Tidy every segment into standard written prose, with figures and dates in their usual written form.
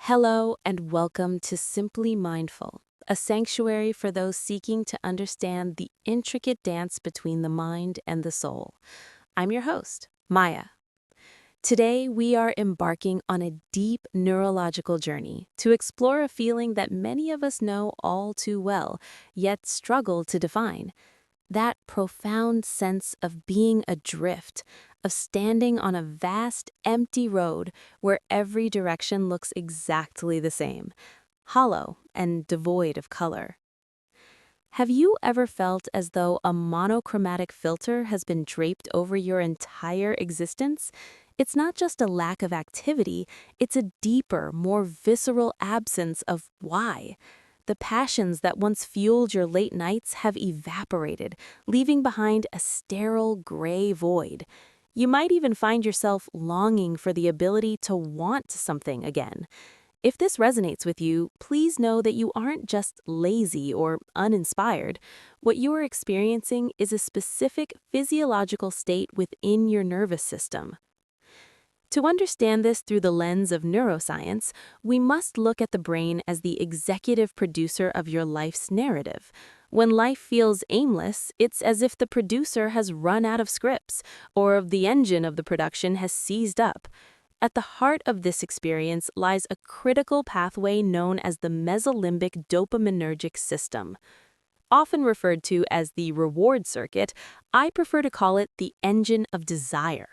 Hello and welcome to Simply Mindful, a sanctuary for those seeking to understand the intricate dance between the mind and the soul. I'm your host, Maya. Today, we are embarking on a deep neurological journey to explore a feeling that many of us know all too well, yet struggle to define. That profound sense of being adrift, of standing on a vast, empty road where every direction looks exactly the same, hollow and devoid of color. Have you ever felt as though a monochromatic filter has been draped over your entire existence? It's not just a lack of activity, it's a deeper, more visceral absence of why. The passions that once fueled your late nights have evaporated, leaving behind a sterile gray void. You might even find yourself longing for the ability to want something again. If this resonates with you, please know that you aren't just lazy or uninspired. What you are experiencing is a specific physiological state within your nervous system. To understand this through the lens of neuroscience, we must look at the brain as the executive producer of your life's narrative. When life feels aimless, it's as if the producer has run out of scripts, or the engine of the production has seized up. At the heart of this experience lies a critical pathway known as the Mesolimbic Dopaminergic System. Often referred to as the reward circuit, I prefer to call it the engine of desire.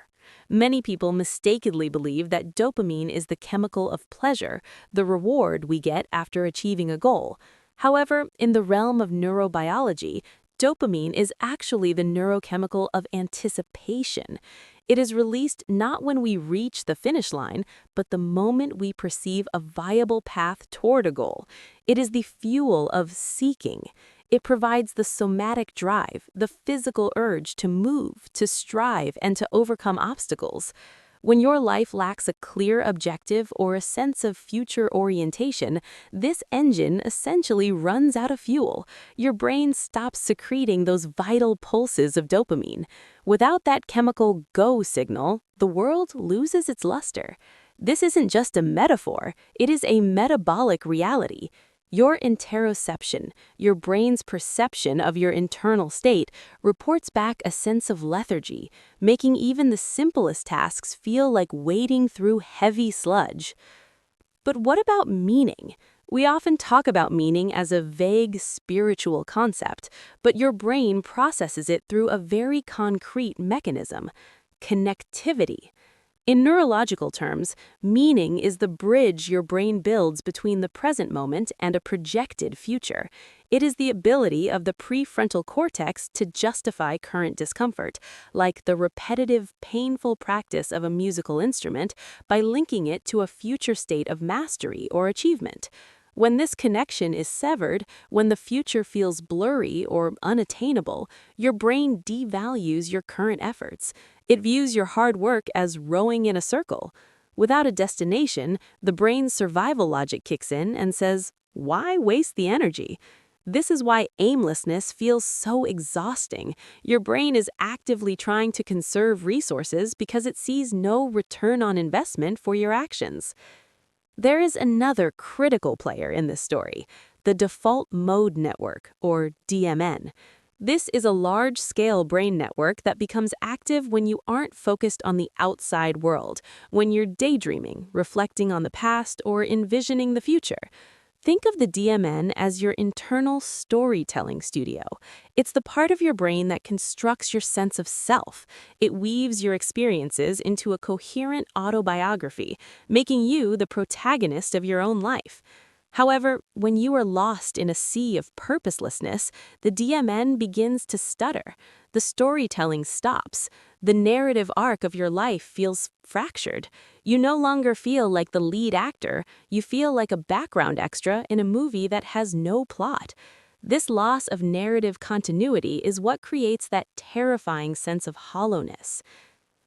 Many people mistakenly believe that dopamine is the chemical of pleasure, the reward we get after achieving a goal. However, in the realm of neurobiology, dopamine is actually the neurochemical of anticipation. It is released not when we reach the finish line, but the moment we perceive a viable path toward a goal. It is the fuel of seeking. It provides the somatic drive, the physical urge to move, to strive, and to overcome obstacles. When your life lacks a clear objective or a sense of future orientation, this engine essentially runs out of fuel. Your brain stops secreting those vital pulses of dopamine. Without that chemical go signal, the world loses its luster. This isn't just a metaphor, it is a metabolic reality. Your interoception, your brain's perception of your internal state, reports back a sense of lethargy, making even the simplest tasks feel like wading through heavy sludge. But what about meaning? We often talk about meaning as a vague spiritual concept, but your brain processes it through a very concrete mechanism: connectivity. In neurological terms, meaning is the bridge your brain builds between the present moment and a projected future. It is the ability of the prefrontal cortex to justify current discomfort, like the repetitive, painful practice of a musical instrument, by linking it to a future state of mastery or achievement. When this connection is severed, when the future feels blurry or unattainable, your brain devalues your current efforts. It views your hard work as rowing in a circle. Without a destination, the brain's survival logic kicks in and says, why waste the energy? This is why aimlessness feels so exhausting. Your brain is actively trying to conserve resources because it sees no return on investment for your actions. There is another critical player in this story, the default mode network, or DMN. This is a large-scale brain network that becomes active when you aren't focused on the outside world, when you're daydreaming, reflecting on the past, or envisioning the future. Think of the DMN as your internal storytelling studio. It's the part of your brain that constructs your sense of self. It weaves your experiences into a coherent autobiography, making you the protagonist of your own life. However, when you are lost in a sea of purposelessness, the DMN begins to stutter. The storytelling stops. The narrative arc of your life feels fractured. You no longer feel like the lead actor, you feel like a background extra in a movie that has no plot. This loss of narrative continuity is what creates that terrifying sense of hollowness.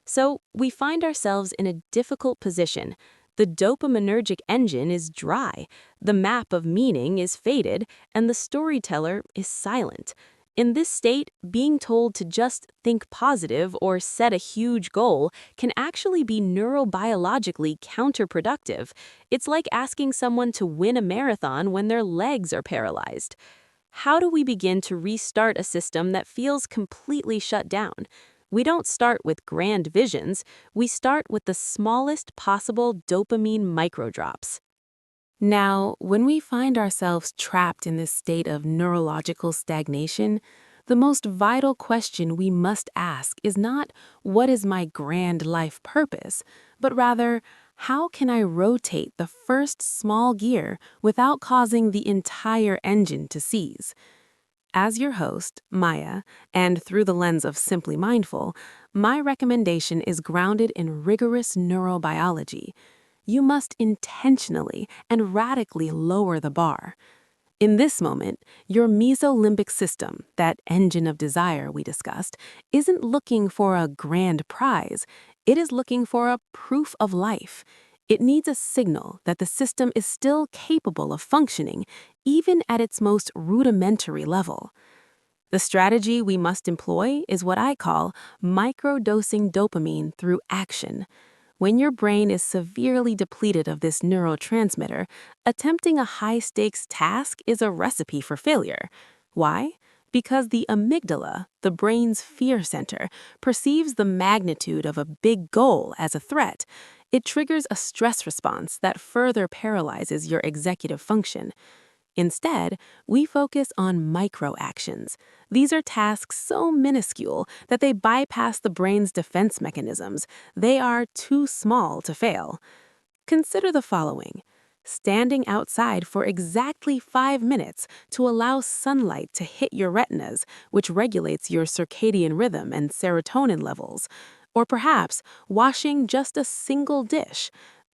So, we find ourselves in a difficult position. The dopaminergic engine is dry, the map of meaning is faded, and the storyteller is silent. In this state, being told to just think positive or set a huge goal can actually be neurobiologically counterproductive. It's like asking someone to win a marathon when their legs are paralyzed. How do we begin to restart a system that feels completely shut down? We don't start with grand visions, we start with the smallest possible dopamine microdrops. Now, when we find ourselves trapped in this state of neurological stagnation, the most vital question we must ask is not, what is my grand life purpose, but rather, how can I rotate the first small gear without causing the entire engine to seize? As your host, Maya, and through the lens of Simply Mindful, my recommendation is grounded in rigorous neurobiology. You must intentionally and radically lower the bar. In this moment, your mesolimbic system, that engine of desire we discussed, isn't looking for a grand prize. It is looking for a proof of life. It needs a signal that the system is still capable of functioning, even at its most rudimentary level. The strategy we must employ is what I call microdosing dopamine through action. When your brain is severely depleted of this neurotransmitter, attempting a high-stakes task is a recipe for failure. Why? Because the amygdala, the brain's fear center, perceives the magnitude of a big goal as a threat. It triggers a stress response that further paralyzes your executive function. Instead, we focus on micro-actions. These are tasks so minuscule that they bypass the brain's defense mechanisms. They are too small to fail. Consider the following. Standing outside for exactly 5 minutes to allow sunlight to hit your retinas, which regulates your circadian rhythm and serotonin levels. Or perhaps washing just a single dish.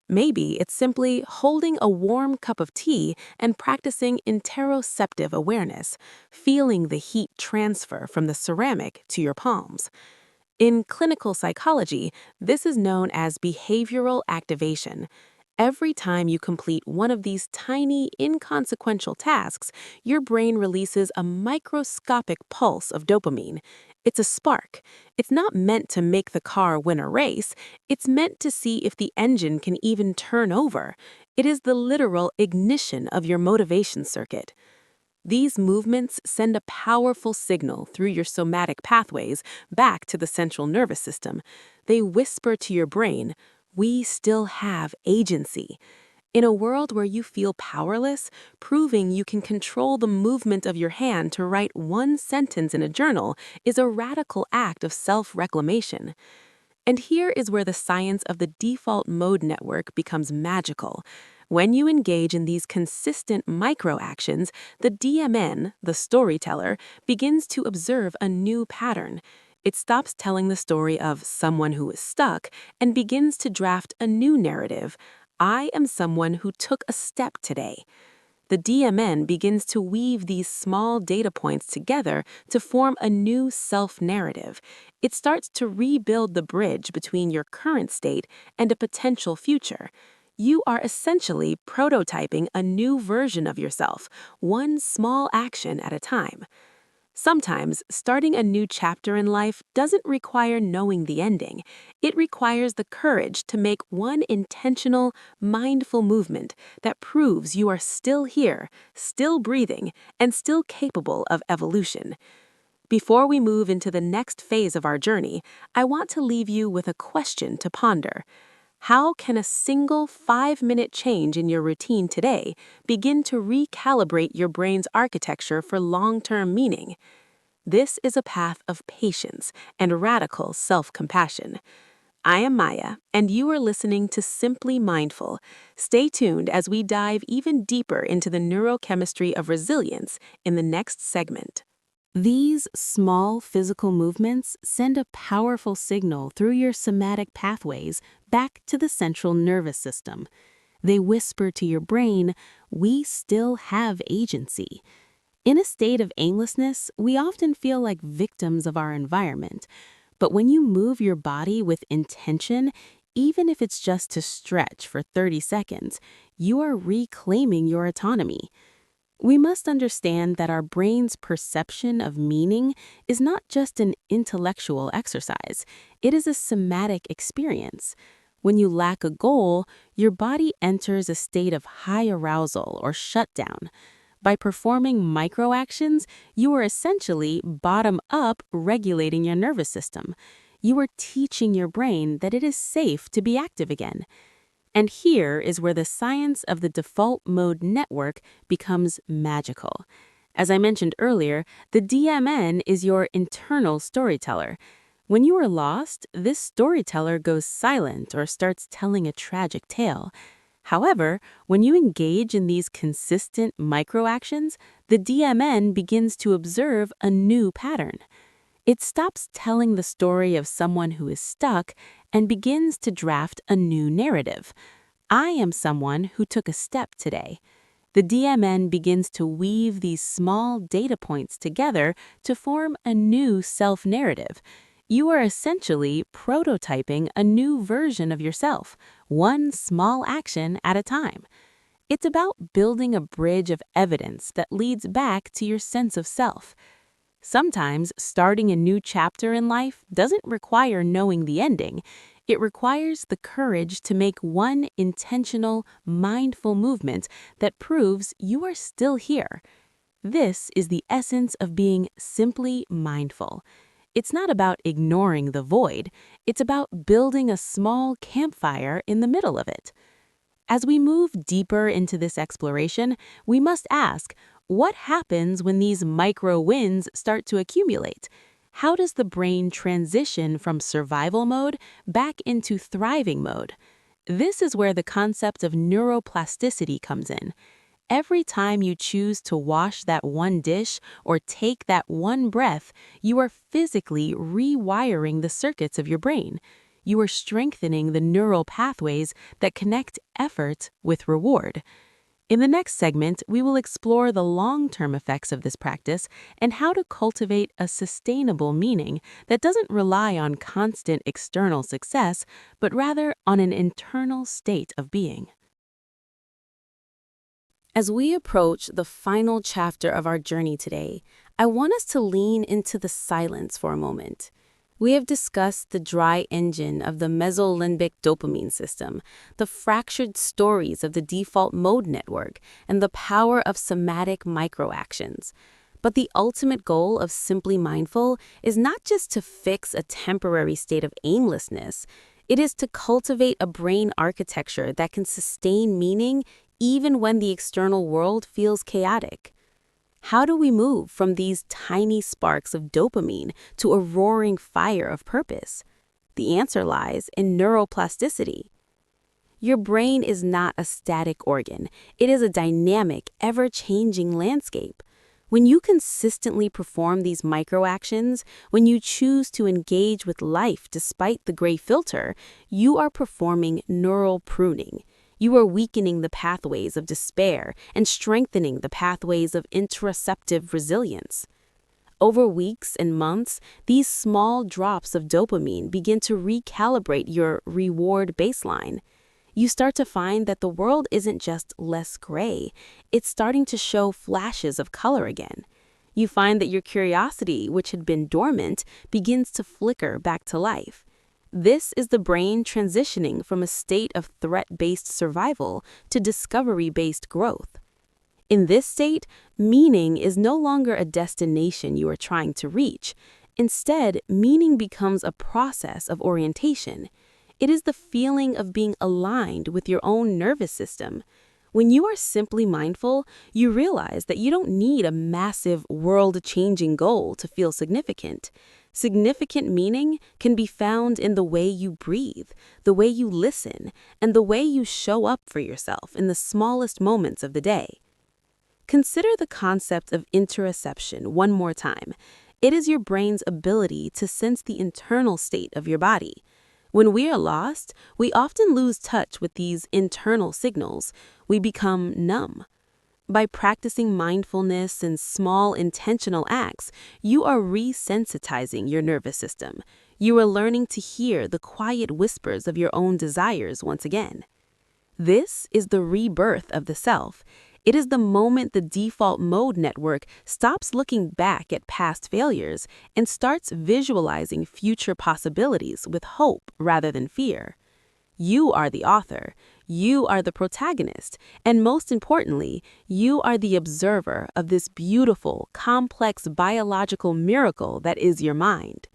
Maybe it's simply holding a warm cup of tea and practicing interoceptive awareness, feeling the heat transfer from the ceramic to your palms. In clinical psychology, this is known as behavioral activation. Every time you complete one of these tiny, inconsequential tasks, your brain releases a microscopic pulse of dopamine. It's a spark. It's not meant to make the car win a race. It's meant to see if the engine can even turn over. It is the literal ignition of your motivation circuit. These movements send a powerful signal through your somatic pathways back to the central nervous system. They whisper to your brain, we still have agency. In a world where you feel powerless, proving you can control the movement of your hand to write one sentence in a journal is a radical act of self-reclamation. And here is where the science of the default mode network becomes magical. When you engage in these consistent micro-actions, the DMN, the storyteller, begins to observe a new pattern. It stops telling the story of someone who is stuck and begins to draft a new narrative. I am someone who took a step today. The DMN begins to weave these small data points together to form a new self-narrative. It starts to rebuild the bridge between your current state and a potential future. You are essentially prototyping a new version of yourself, one small action at a time. Sometimes, starting a new chapter in life doesn't require knowing the ending. It requires the courage to make one intentional, mindful movement that proves you are still here, still breathing, and still capable of evolution. Before we move into the next phase of our journey, I want to leave you with a question to ponder. How can a single 5-minute change in your routine today begin to recalibrate your brain's architecture for long-term meaning? This is a path of patience and radical self-compassion. I am Maya, and you are listening to Simply Mindful. Stay tuned as we dive even deeper into the neurochemistry of resilience in the next segment. These small physical movements send a powerful signal through your somatic pathways back to the central nervous system. They whisper to your brain, we still have agency. In a state of aimlessness, we often feel like victims of our environment. But when you move your body with intention, even if it's just to stretch for 30 seconds, you are reclaiming your autonomy. We must understand that our brain's perception of meaning is not just an intellectual exercise, it is a somatic experience. When you lack a goal, your body enters a state of high arousal or shutdown. By performing micro-actions, you are essentially bottom-up regulating your nervous system. You are teaching your brain that it is safe to be active again. And here is where the science of the default mode network becomes magical. As I mentioned earlier, the DMN is your internal storyteller. When you are lost, this storyteller goes silent or starts telling a tragic tale. However, when you engage in these consistent micro-actions, the DMN begins to observe a new pattern. It stops telling the story of someone who is stuck and begins to draft a new narrative. I am someone who took a step today. The DMN begins to weave these small data points together to form a new self-narrative. You are essentially prototyping a new version of yourself, one small action at a time. It's about building a bridge of evidence that leads back to your sense of self. Sometimes starting a new chapter in life doesn't require knowing the ending. It requires the courage to make one intentional, mindful movement that proves you are still here. This is the essence of being simply mindful. It's not about ignoring the void. It's about building a small campfire in the middle of it. As we move deeper into this exploration, we must ask, what happens when these micro-wins start to accumulate? How does the brain transition from survival mode back into thriving mode? This is where the concept of neuroplasticity comes in. Every time you choose to wash that one dish or take that one breath, you are physically rewiring the circuits of your brain. You are strengthening the neural pathways that connect effort with reward. In the next segment, we will explore the long-term effects of this practice and how to cultivate a sustainable meaning that doesn't rely on constant external success, but rather on an internal state of being. As we approach the final chapter of our journey today, I want us to lean into the silence for a moment. We have discussed the dry engine of the Mesolimbic Dopamine System, the fractured stories of the default mode network, and the power of somatic micro-actions. But the ultimate goal of Simply Mindful is not just to fix a temporary state of aimlessness. It is to cultivate a brain architecture that can sustain meaning even when the external world feels chaotic. How do we move from these tiny sparks of dopamine to a roaring fire of purpose? The answer lies in neuroplasticity. Your brain is not a static organ. It is a dynamic, ever-changing landscape. When you consistently perform these micro-actions, when you choose to engage with life despite the gray filter, you are performing neural pruning. You are weakening the pathways of despair and strengthening the pathways of interoceptive resilience. Over weeks and months, these small drops of dopamine begin to recalibrate your reward baseline. You start to find that the world isn't just less gray, it's starting to show flashes of color again. You find that your curiosity, which had been dormant, begins to flicker back to life. This is the brain transitioning from a state of threat-based survival to discovery-based growth. In this state, meaning is no longer a destination you are trying to reach. Instead, meaning becomes a process of orientation. It is the feeling of being aligned with your own nervous system. When you are simply mindful, you realize that you don't need a massive, world-changing goal to feel significant. Significant meaning can be found in the way you breathe, the way you listen, and the way you show up for yourself in the smallest moments of the day. Consider the concept of interoception one more time. It is your brain's ability to sense the internal state of your body. When we are lost, we often lose touch with these internal signals. We become numb. By practicing mindfulness and small intentional acts, you are re-sensitizing your nervous system. You are learning to hear the quiet whispers of your own desires once again. This is the rebirth of the self. It is the moment the default mode network stops looking back at past failures and starts visualizing future possibilities with hope rather than fear. You are the author, you are the protagonist, and most importantly, you are the observer of this beautiful, complex biological miracle that is your mind.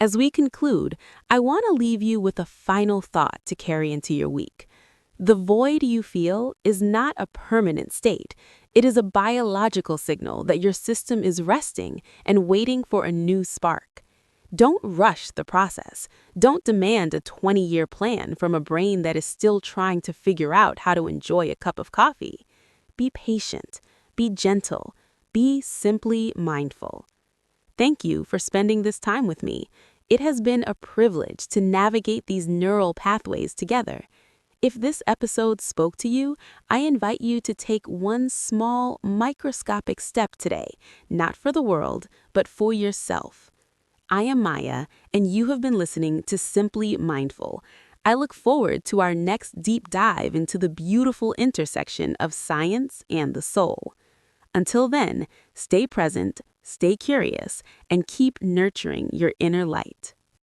As we conclude, I want to leave you with a final thought to carry into your week. The void you feel is not a permanent state. It is a biological signal that your system is resting and waiting for a new spark. Don't rush the process. Don't demand a 20-year plan from a brain that is still trying to figure out how to enjoy a cup of coffee. Be patient, be gentle, be simply mindful. Thank you for spending this time with me. It has been a privilege to navigate these neural pathways together. If this episode spoke to you, I invite you to take one small, microscopic step today, not for the world, but for yourself. I am Maya, and you have been listening to Simply Mindful. I look forward to our next deep dive into the beautiful intersection of science and the soul. Until then, stay present, stay curious, and keep nurturing your inner light.